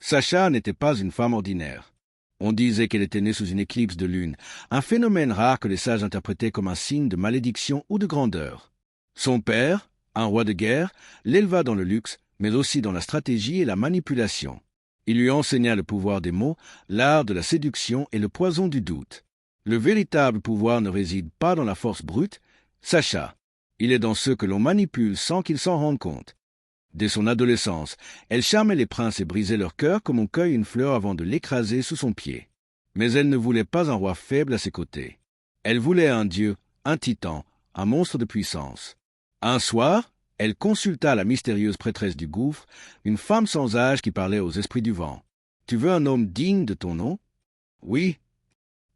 Sacha n'était pas une femme ordinaire. On disait qu'elle était née sous une éclipse de lune, un phénomène rare que les sages interprétaient comme un signe de malédiction ou de grandeur. Son père, un roi de guerre, l'éleva dans le luxe, mais aussi dans la stratégie et la manipulation. Il lui enseigna le pouvoir des mots, l'art de la séduction et le poison du doute. Le véritable pouvoir ne réside pas dans la force brute, Sacha. Il est dans ceux que l'on manipule sans qu'ils s'en rendent compte. Dès son adolescence, elle charmait les princes et brisait leur cœur comme on cueille une fleur avant de l'écraser sous son pied. Mais elle ne voulait pas un roi faible à ses côtés. Elle voulait un dieu, un titan, un monstre de puissance. Un soir, elle consulta la mystérieuse prêtresse du gouffre, une femme sans âge qui parlait aux esprits du vent. « Tu veux un homme digne de ton nom ?»« Oui. »«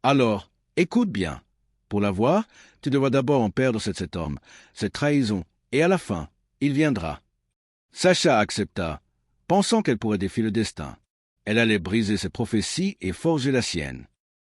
Alors, écoute bien. Pour l'avoir, tu devras d'abord en perdre cet homme, cette trahison, et à la fin, il viendra. » Sacha accepta, pensant qu'elle pourrait défier le destin. Elle allait briser ses prophéties et forger la sienne.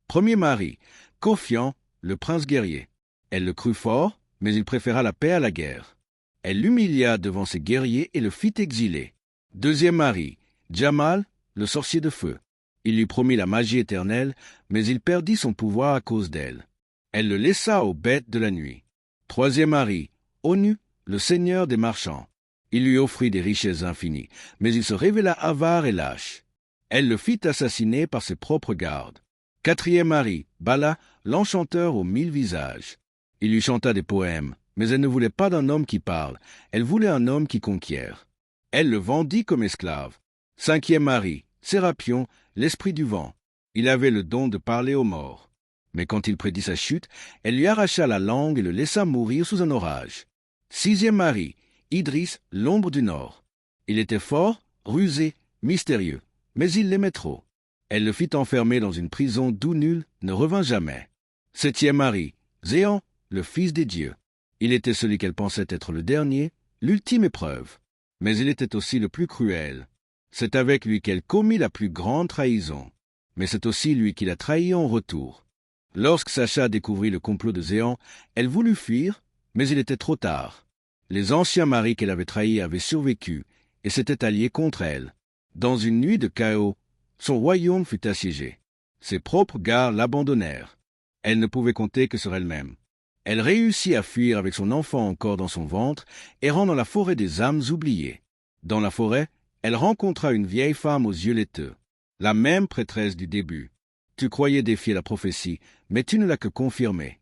Premier mari, Koffian, le prince guerrier. Elle le crut fort, mais il préféra la paix à la guerre. Elle l'humilia devant ses guerriers et le fit exiler. Deuxième mari, Jamal, le sorcier de feu. Il lui promit la magie éternelle, mais il perdit son pouvoir à cause d'elle. Elle le laissa aux bêtes de la nuit. Troisième mari, Onu, le seigneur des marchands. Il lui offrit des richesses infinies, mais il se révéla avare et lâche. Elle le fit assassiner par ses propres gardes. Quatrième mari, Bala, l'enchanteur aux 1000 visages. Il lui chanta des poèmes, mais elle ne voulait pas d'un homme qui parle, elle voulait un homme qui conquiert. Elle le vendit comme esclave. Cinquième mari, Sérapion, l'esprit du vent. Il avait le don de parler aux morts. Mais quand il prédit sa chute, elle lui arracha la langue et le laissa mourir sous un orage. Sixième mari, Idris, l'ombre du Nord. Il était fort, rusé, mystérieux, mais il l'aimait trop. Elle le fit enfermer dans une prison d'où nul ne revint jamais. Septième mari, Zéan, le fils des dieux. Il était celui qu'elle pensait être le dernier, l'ultime épreuve. Mais il était aussi le plus cruel. C'est avec lui qu'elle commit la plus grande trahison. Mais c'est aussi lui qui la trahit en retour. Lorsque Sacha découvrit le complot de Zéan, elle voulut fuir, mais il était trop tard. Les anciens maris qu'elle avait trahis avaient survécu et s'étaient alliés contre elle. Dans une nuit de chaos, son royaume fut assiégé. Ses propres gardes l'abandonnèrent. Elle ne pouvait compter que sur elle-même. Elle réussit à fuir avec son enfant encore dans son ventre, errant dans la forêt des âmes oubliées. Dans la forêt, elle rencontra une vieille femme aux yeux laiteux, la même prêtresse du début. Tu croyais défier la prophétie, mais tu ne l'as que confirmée.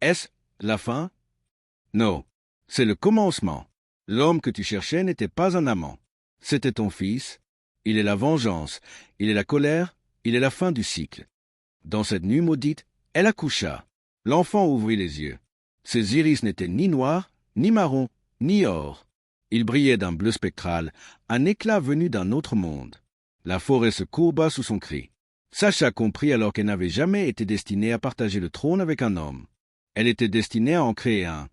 Est-ce la fin? Non. C'est le commencement. L'homme que tu cherchais n'était pas un amant. C'était ton fils. Il est la vengeance, il est la colère, il est la fin du cycle. Dans cette nuit maudite, elle accoucha. L'enfant ouvrit les yeux. Ses iris n'étaient ni noirs, ni marrons, ni or. Ils brillaient d'un bleu spectral, un éclat venu d'un autre monde. La forêt se courba sous son cri. Sacha comprit alors qu'elle n'avait jamais été destinée à partager le trône avec un homme. Elle était destinée à en créer un.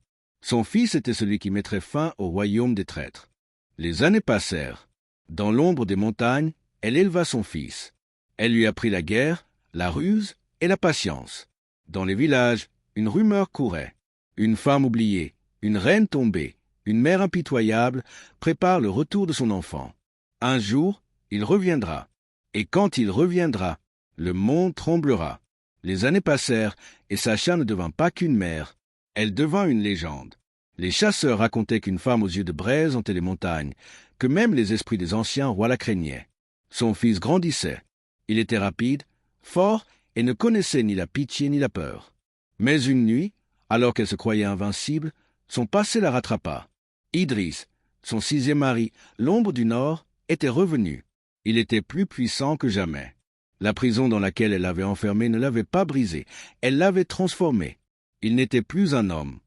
Son fils était celui qui mettrait fin au royaume des traîtres. Les années passèrent. Dans l'ombre des montagnes, elle éleva son fils. Elle lui apprit la guerre, la ruse et la patience. Dans les villages, une rumeur courait. Une femme oubliée, une reine tombée, une mère impitoyable prépare le retour de son enfant. Un jour, il reviendra. Et quand il reviendra, le monde tremblera. Les années passèrent et Sacha ne devint pas qu'une mère. Elle devint une légende. Les chasseurs racontaient qu'une femme aux yeux de braise hantait les montagnes, que même les esprits des anciens rois la craignaient. Son fils grandissait. Il était rapide, fort et ne connaissait ni la pitié ni la peur. Mais une nuit, alors qu'elle se croyait invincible, son passé la rattrapa. Idris, son sixième mari, l'ombre du Nord, était revenu. Il était plus puissant que jamais. La prison dans laquelle elle l'avait enfermé ne l'avait pas brisé, elle l'avait transformé. Il n'était plus un homme.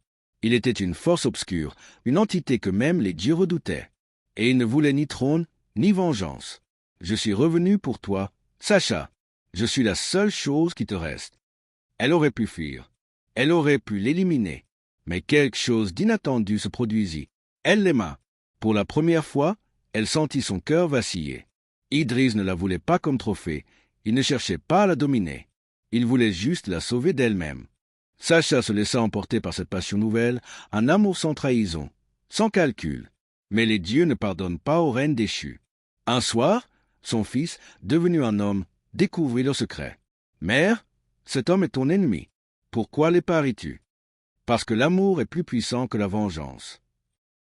Il était une force obscure, une entité que même les dieux redoutaient. Et il ne voulait ni trône, ni vengeance. Je suis revenu pour toi, Sacha. Je suis la seule chose qui te reste. Elle aurait pu fuir. Elle aurait pu l'éliminer. Mais quelque chose d'inattendu se produisit. Elle l'aima. Pour la première fois, elle sentit son cœur vaciller. Idris ne la voulait pas comme trophée. Il ne cherchait pas à la dominer. Il voulait juste la sauver d'elle-même. Sacha se laissa emporter par cette passion nouvelle, un amour sans trahison, sans calcul. Mais les dieux ne pardonnent pas aux reines déchues. Un soir, son fils, devenu un homme, découvrit leur secret. « Mère, cet homme est ton ennemi. Pourquoi l'éparies-tu? Parce que l'amour est plus puissant que la vengeance. »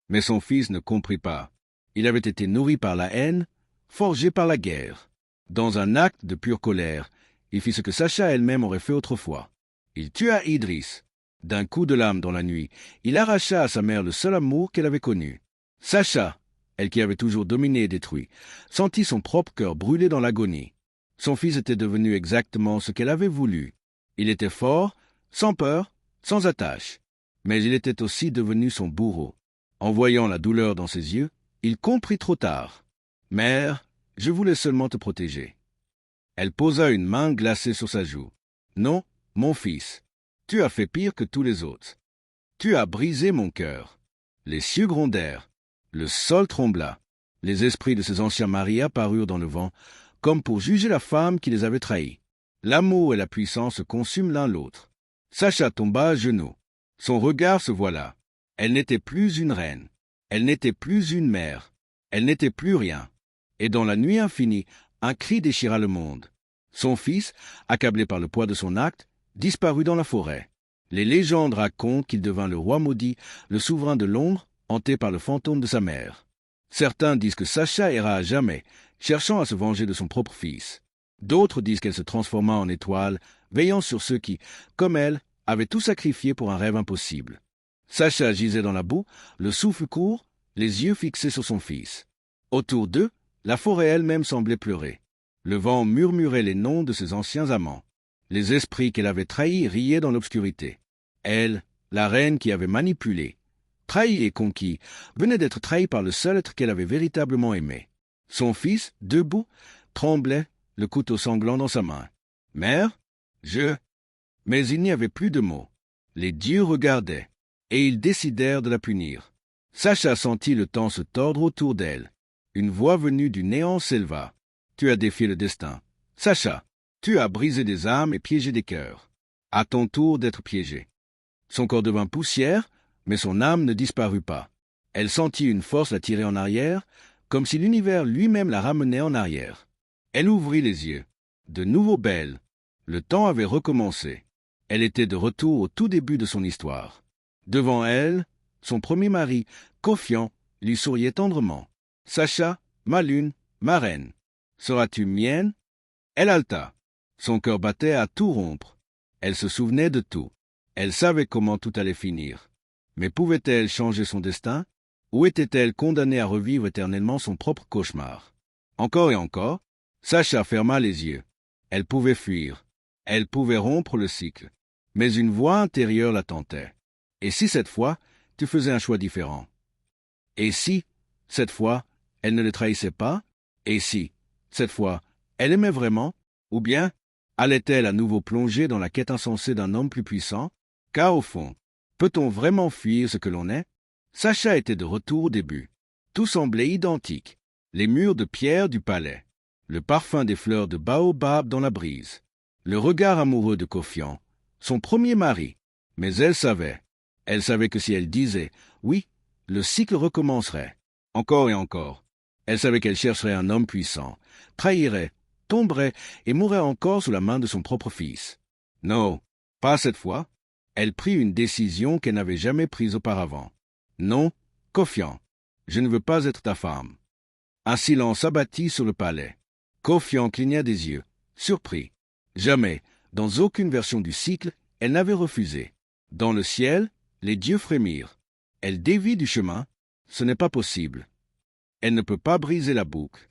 Mais son fils ne comprit pas. Il avait été nourri par la haine, forgé par la guerre. Dans un acte de pure colère, il fit ce que Sacha elle-même aurait fait autrefois. Il tua Idriss. D'un coup de lame dans la nuit, il arracha à sa mère le seul amour qu'elle avait connu. Sacha, elle qui avait toujours dominé et détruit, sentit son propre cœur brûler dans l'agonie. Son fils était devenu exactement ce qu'elle avait voulu. Il était fort, sans peur, sans attache. Mais il était aussi devenu son bourreau. En voyant la douleur dans ses yeux, il comprit trop tard. « Mère, je voulais seulement te protéger. » Elle posa une main glacée sur sa joue. « Non, mon fils, tu as fait pire que tous les autres. Tu as brisé mon cœur. » Les cieux grondèrent, le sol trembla. Les esprits de ces anciens maris apparurent dans le vent, comme pour juger la femme qui les avait trahis. L'amour et la puissance se consument l'un l'autre. Sacha tomba à genoux. Son regard se voila. Elle n'était plus une reine. Elle n'était plus une mère. Elle n'était plus rien. Et dans la nuit infinie, un cri déchira le monde. Son fils, accablé par le poids de son acte, disparut dans la forêt. Les légendes racontent qu'il devint le roi maudit, le souverain de l'ombre, hanté par le fantôme de sa mère. Certains disent que Sacha erra à jamais, cherchant à se venger de son propre fils. D'autres disent qu'elle se transforma en étoile, veillant sur ceux qui, comme elle, avaient tout sacrifié pour un rêve impossible. Sacha gisait dans la boue, le souffle court, les yeux fixés sur son fils. Autour d'eux, la forêt elle-même semblait pleurer. Le vent murmurait les noms de ses anciens amants. Les esprits qu'elle avait trahis riaient dans l'obscurité. Elle, la reine qui avait manipulé, trahi et conquis, venait d'être trahie par le seul être qu'elle avait véritablement aimé. Son fils, debout, tremblait, le couteau sanglant dans sa main. « Mère, je... » Mais il n'y avait plus de mots. Les dieux regardaient, et ils décidèrent de la punir. Sacha sentit le temps se tordre autour d'elle. Une voix venue du néant s'éleva. « Tu as défié le destin. Sacha, tu as brisé des âmes et piégé des cœurs. À ton tour d'être piégé. » Son corps devint poussière, mais son âme ne disparut pas. Elle sentit une force la tirer en arrière, comme si l'univers lui-même la ramenait en arrière. Elle ouvrit les yeux. De nouveau belle. Le temps avait recommencé. Elle était de retour au tout début de son histoire. Devant elle, son premier mari, confiant, lui souriait tendrement. « Sacha, ma lune, ma reine, seras-tu mienne ?» Elle haleta. Son cœur battait à tout rompre. Elle se souvenait de tout. Elle savait comment tout allait finir. Mais pouvait-elle changer son destin? Ou était-elle condamnée à revivre éternellement son propre cauchemar? Encore et encore, Sacha ferma les yeux. Elle pouvait fuir. Elle pouvait rompre le cycle. Mais une voix intérieure la tentait. Et si cette fois, tu faisais un choix différent? Et si, cette fois, elle ne le trahissait pas? Et si, cette fois, elle aimait vraiment? Ou bien, allait-elle à nouveau plonger dans la quête insensée d'un homme plus puissant? Car au fond, peut-on vraiment fuir ce que l'on est? Sacha était de retour au début. Tout semblait identique. Les murs de pierre du palais, le parfum des fleurs de baobab dans la brise, le regard amoureux de Kofian, son premier mari. Mais elle savait que si elle disait « oui », le cycle recommencerait. Encore et encore. Elle savait qu'elle chercherait un homme puissant, trahirait, tomberait et mourrait encore sous la main de son propre fils. Non, pas cette fois. Elle prit une décision qu'elle n'avait jamais prise auparavant. Non, Kofian, je ne veux pas être ta femme. Un silence abattit sur le palais. Kofian cligna des yeux, surpris. Jamais, dans aucune version du cycle, elle n'avait refusé. Dans le ciel, les dieux frémirent. Elle dévie du chemin. Ce n'est pas possible. Elle ne peut pas briser la boucle.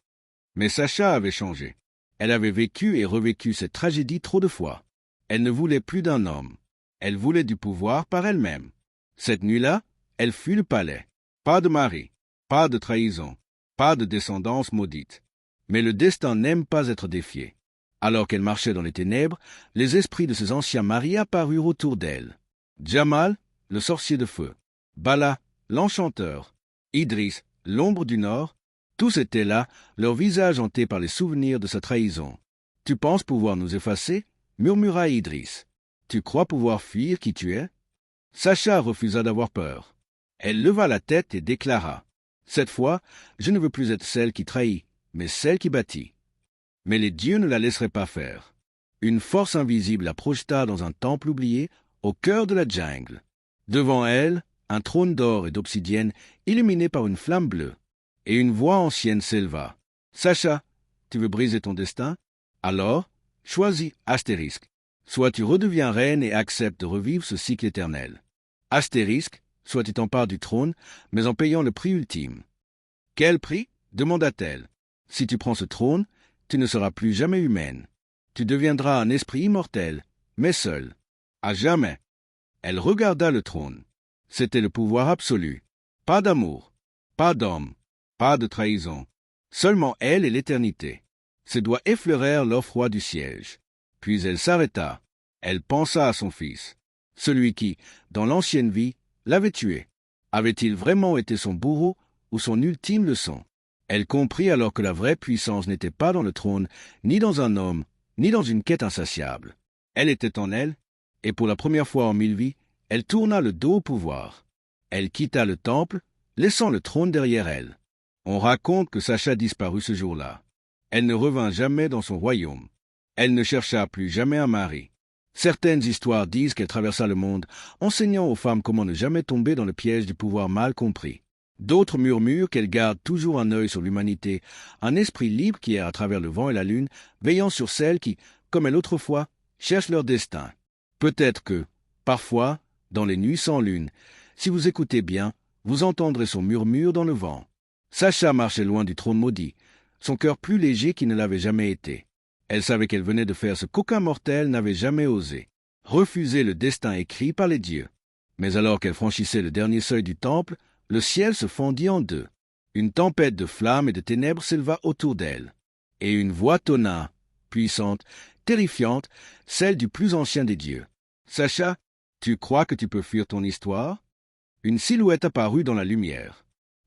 Mais Sacha avait changé. Elle avait vécu et revécu cette tragédie trop de fois. Elle ne voulait plus d'un homme. Elle voulait du pouvoir par elle-même. Cette nuit-là, elle fuit le palais. Pas de mari, pas de trahison, pas de descendance maudite. Mais le destin n'aime pas être défié. Alors qu'elle marchait dans les ténèbres, les esprits de ses anciens maris apparurent autour d'elle. Jamal, le sorcier de feu. Bala, l'enchanteur. Idriss, l'ombre du nord. Tous étaient là, leurs visages hantés par les souvenirs de sa trahison. « Tu penses pouvoir nous effacer ?» murmura Idriss. « Tu crois pouvoir fuir qui tu es ?» Sacha refusa d'avoir peur. Elle leva la tête et déclara. « Cette fois, je ne veux plus être celle qui trahit, mais celle qui bâtit. Mais les dieux ne la laisseraient pas faire. Une force invisible la projeta dans un temple oublié, au cœur de la jungle. Devant elle, un trône d'or et d'obsidienne illuminé par une flamme bleue. Et une voix ancienne s'éleva. « Sacha, tu veux briser ton destin? Alors, choisis astérisque. Soit tu redeviens reine et acceptes de revivre ce cycle éternel. Astérisque, soit tu t'empares du trône, mais en payant le prix ultime. Quel prix? Demanda-t-elle. Si tu prends ce trône, tu ne seras plus jamais humaine. Tu deviendras un esprit immortel, mais seul. À jamais. Elle regarda le trône. C'était le pouvoir absolu. Pas d'amour, pas d'homme, pas de trahison. Seulement elle et l'éternité. Ses doigts effleurèrent l'offroi du siège. Puis elle s'arrêta. Elle pensa à son fils. Celui qui, dans l'ancienne vie, l'avait tué. Avait-il vraiment été son bourreau ou son ultime leçon? Elle comprit alors que la vraie puissance n'était pas dans le trône, ni dans un homme, ni dans une quête insatiable. Elle était en elle, et pour la première fois en 1000 vies, elle tourna le dos au pouvoir. Elle quitta le temple, laissant le trône derrière elle. On raconte que Sacha disparut ce jour-là. Elle ne revint jamais dans son royaume. Elle ne chercha plus jamais un mari. Certaines histoires disent qu'elle traversa le monde, enseignant aux femmes comment ne jamais tomber dans le piège du pouvoir mal compris. D'autres murmurent qu'elle garde toujours un œil sur l'humanité, un esprit libre qui erre à travers le vent et la lune, veillant sur celles qui, comme elle autrefois, cherchent leur destin. Peut-être que, parfois, dans les nuits sans lune, si vous écoutez bien, vous entendrez son murmure dans le vent. Sacha marchait loin du trône maudit, son cœur plus léger qu'il ne l'avait jamais été. Elle savait qu'elle venait de faire ce qu'aucun mortel n'avait jamais osé, refuser le destin écrit par les dieux. Mais alors qu'elle franchissait le dernier seuil du temple, le ciel se fendit en deux. Une tempête de flammes et de ténèbres s'éleva autour d'elle. Et une voix tonna, puissante, terrifiante, celle du plus ancien des dieux. « Sacha, tu crois que tu peux fuir ton histoire ?» Une silhouette apparut dans la lumière.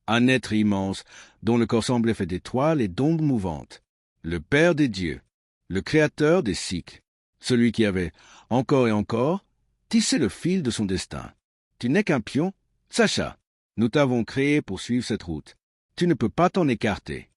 Un être immense, dont le corps semblait fait d'étoiles et d'ombres mouvantes. Le Père des dieux, le Créateur des cycles, celui qui avait, encore et encore, tissé le fil de son destin. « Tu n'es qu'un pion, Sacha. Nous t'avons créé pour suivre cette route. Tu ne peux pas t'en écarter. »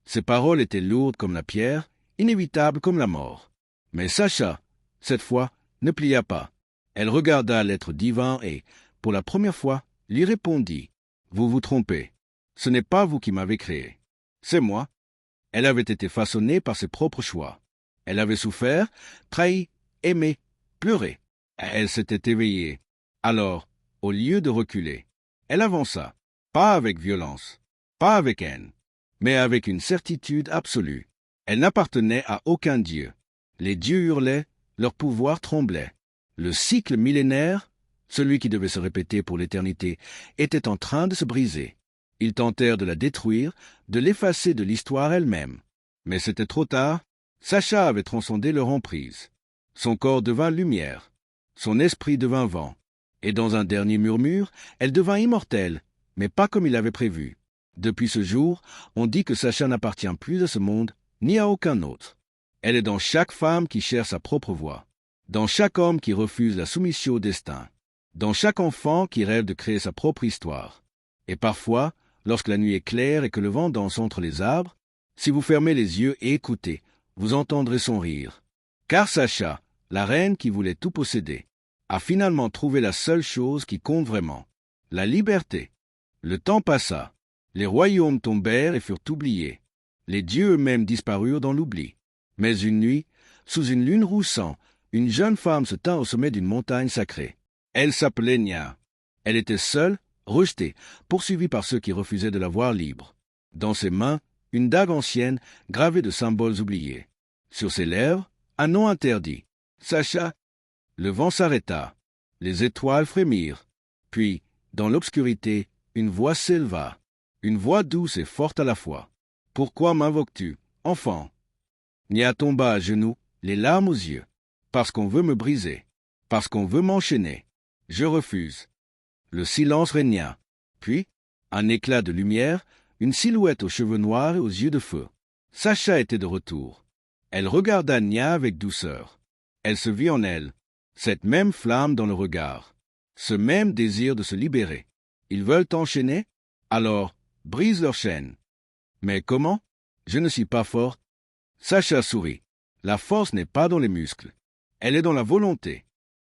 Ces paroles étaient lourdes comme la pierre, inévitables comme la mort. Mais Sacha, cette fois, ne plia pas. Elle regarda l'être divin et, pour la première fois, lui répondit. « Vous vous trompez. Ce n'est pas vous qui m'avez créé. C'est moi. » Elle avait été façonnée par ses propres choix. Elle avait souffert, trahi, aimé, pleuré. Elle s'était éveillée. Alors, au lieu de reculer, elle avança, pas avec violence, pas avec haine, mais avec une certitude absolue. Elle n'appartenait à aucun dieu. Les dieux hurlaient, leur pouvoir tremblait. Le cycle millénaire, celui qui devait se répéter pour l'éternité, était en train de se briser. Ils tentèrent de la détruire, de l'effacer de l'histoire elle-même. Mais c'était trop tard. Sacha avait transcendé leur emprise. Son corps devint lumière, son esprit devint vent. Et dans un dernier murmure, elle devint immortelle, mais pas comme il l'avait prévu. Depuis ce jour, on dit que Sacha n'appartient plus à ce monde, ni à aucun autre. Elle est dans chaque femme qui cherche sa propre voie, dans chaque homme qui refuse la soumission au destin, dans chaque enfant qui rêve de créer sa propre histoire. Et parfois, lorsque la nuit est claire et que le vent danse entre les arbres, si vous fermez les yeux et écoutez, vous entendrez son rire. Car Sacha, la reine qui voulait tout posséder, a finalement trouvé la seule chose qui compte vraiment, la liberté. Le temps passa, les royaumes tombèrent et furent oubliés, les dieux eux-mêmes disparurent dans l'oubli. Mais une nuit, sous une lune roussant, une jeune femme se tint au sommet d'une montagne sacrée. Elle s'appelait Nia. Elle était seule, rejetée, poursuivie par ceux qui refusaient de la voir libre. Dans ses mains, une dague ancienne gravée de symboles oubliés. Sur ses lèvres, un nom interdit. Sacha. Le vent s'arrêta. Les étoiles frémirent. Puis, dans l'obscurité, une voix s'éleva. Une voix douce et forte à la fois. « Pourquoi m'invoques-tu, enfant ?» Nia tomba à genoux, les larmes aux yeux. « Parce qu'on veut me briser. Parce qu'on veut m'enchaîner. Je refuse. » Le silence régna. Puis, un éclat de lumière, une silhouette aux cheveux noirs et aux yeux de feu. Sacha était de retour. Elle regarda Nia avec douceur. Elle se vit en elle, cette même flamme dans le regard, ce même désir de se libérer. Ils veulent t'enchaîner? Alors, brise leur chaîne. Mais comment? Je ne suis pas fort. Sacha sourit. La force n'est pas dans les muscles. Elle est dans la volonté.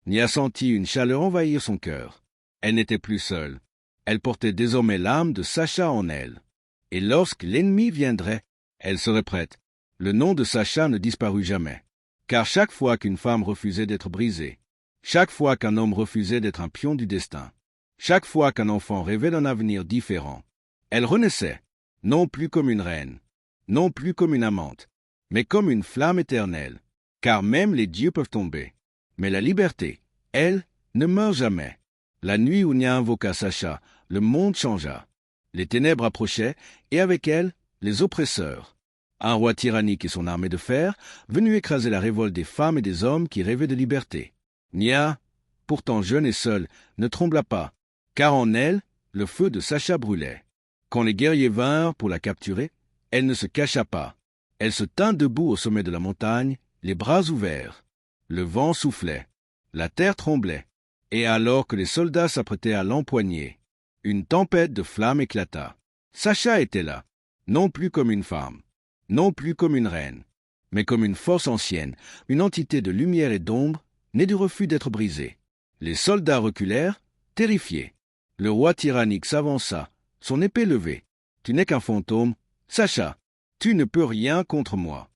Nia sentit une chaleur envahir son cœur. Elle n'était plus seule. Elle portait désormais l'âme de Sacha en elle. Et lorsque l'ennemi viendrait, elle serait prête. Le nom de Sacha ne disparut jamais. Car chaque fois qu'une femme refusait d'être brisée, chaque fois qu'un homme refusait d'être un pion du destin, chaque fois qu'un enfant rêvait d'un avenir différent, elle renaissait, non plus comme une reine, non plus comme une amante, mais comme une flamme éternelle. Car même les dieux peuvent tomber. Mais la liberté, elle, ne meurt jamais. La nuit où Nia invoqua Sacha, le monde changea. Les ténèbres approchaient, et avec elles, les oppresseurs. Un roi tyrannique et son armée de fer, venu écraser la révolte des femmes et des hommes qui rêvaient de liberté. Nia, pourtant jeune et seule, ne trembla pas, car en elle, le feu de Sacha brûlait. Quand les guerriers vinrent pour la capturer, elle ne se cacha pas. Elle se tint debout au sommet de la montagne, les bras ouverts. Le vent soufflait, la terre tremblait, et alors que les soldats s'apprêtaient à l'empoigner, une tempête de flammes éclata. Sacha était là, non plus comme une femme, non plus comme une reine, mais comme une force ancienne, une entité de lumière et d'ombre, née du refus d'être brisée. Les soldats reculèrent, terrifiés. Le roi tyrannique s'avança, son épée levée. « Tu n'es qu'un fantôme, Sacha, tu ne peux rien contre moi. »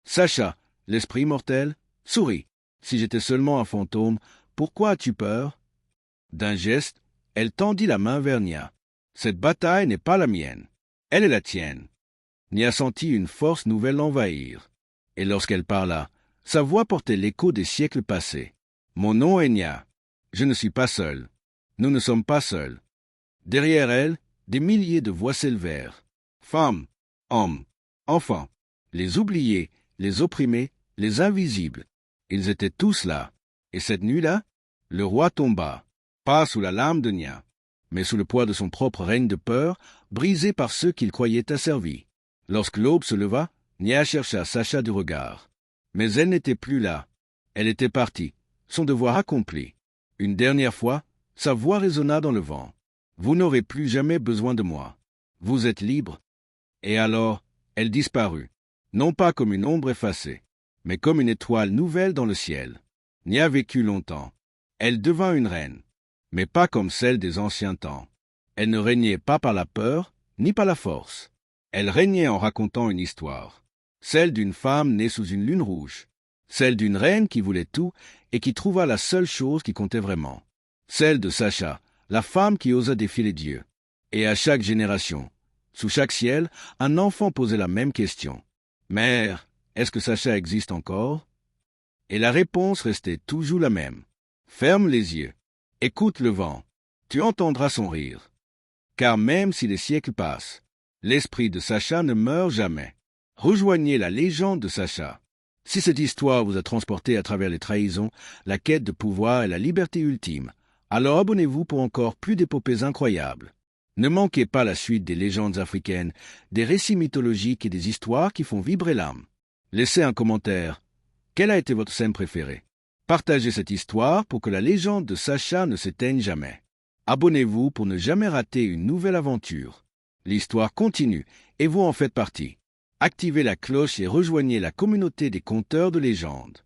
Sacha, l'esprit mortel, sourit. « Si j'étais seulement un fantôme, pourquoi as-tu peur ?» D'un geste, elle tendit la main vers Nia. « Cette bataille n'est pas la mienne, elle est la tienne. » Nia sentit une force nouvelle l'envahir. Et lorsqu'elle parla, sa voix portait l'écho des siècles passés. « Mon nom est Nia. Je ne suis pas seul. Nous ne sommes pas seuls. » Derrière elle, des milliers de voix s'élevèrent. Femmes, hommes, enfants, les oubliés, les opprimés, les invisibles. Ils étaient tous là. Et cette nuit-là, le roi tomba, pas sous la lame de Nia, mais sous le poids de son propre règne de peur, brisé par ceux qu'il croyait asservis. Lorsque l'aube se leva, Nia chercha Sacha du regard. Mais elle n'était plus là. Elle était partie, son devoir accompli. Une dernière fois, sa voix résonna dans le vent. « Vous n'aurez plus jamais besoin de moi. Vous êtes libre. » Et alors, elle disparut, non pas comme une ombre effacée, mais comme une étoile nouvelle dans le ciel. Nia vécut longtemps. Elle devint une reine, mais pas comme celle des anciens temps. Elle ne régnait pas par la peur, ni par la force. Elle régnait en racontant une histoire, celle d'une femme née sous une lune rouge, celle d'une reine qui voulait tout et qui trouva la seule chose qui comptait vraiment, celle de Sacha, la femme qui osa défier les dieux. Et à chaque génération, sous chaque ciel, un enfant posait la même question. « Mère, est-ce que Sacha existe encore ?» Et la réponse restait toujours la même. « Ferme les yeux, écoute le vent, tu entendras son rire. » Car même si les siècles passent, l'esprit de Sacha ne meurt jamais. Rejoignez la légende de Sacha. Si cette histoire vous a transporté à travers les trahisons, la quête de pouvoir et la liberté ultime, alors abonnez-vous pour encore plus d'épopées incroyables. Ne manquez pas la suite des légendes africaines, des récits mythologiques et des histoires qui font vibrer l'âme. Laissez un commentaire. Quelle a été votre scène préférée? Partagez cette histoire pour que la légende de Sacha ne s'éteigne jamais. Abonnez-vous pour ne jamais rater une nouvelle aventure. L'histoire continue et vous en faites partie. Activez la cloche et rejoignez la communauté des conteurs de légendes.